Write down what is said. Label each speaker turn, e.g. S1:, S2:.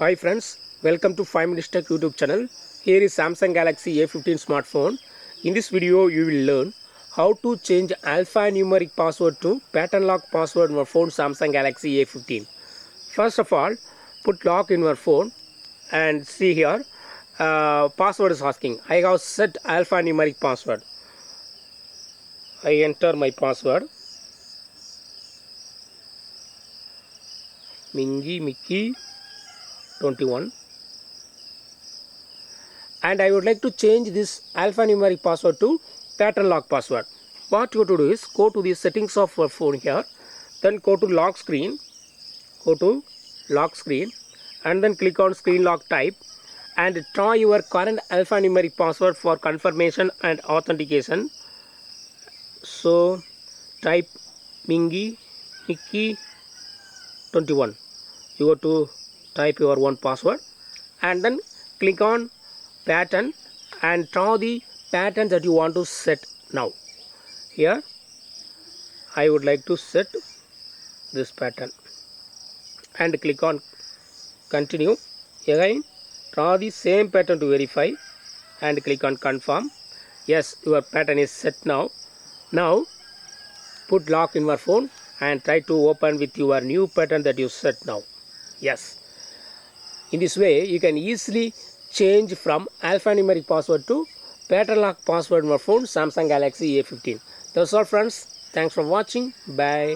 S1: Hi friends, welcome to 5 Minutes Tech YouTube channel. Here is Samsung Galaxy A15 smartphone. In this video you will learn how to change alphanumeric password to pattern lock password in your phone Samsung Galaxy A15. First of all, put lock in your phone and see here password is asking. I have set alphanumeric password. I enter my password Mickey 21. And I would like to change this alphanumeric password to pattern lock password. What you have to do is go to the settings of your phone here, then go to lock screen, and then click on screen lock type and try your current alphanumeric password for confirmation and authentication. So type Mickey 21. You have to type your own password and then click on pattern and draw the pattern that you want to set now. Here I would like to set this pattern and click on continue. Again draw the same pattern to verify and click on confirm. Yes, your pattern is set now. Now put lock in your phone and try to open with your new pattern that you set now. Yes, in this way you can easily change from alphanumeric password to pattern lock password in your phone Samsung Galaxy A15. That's all friends. Thanks for watching. Bye.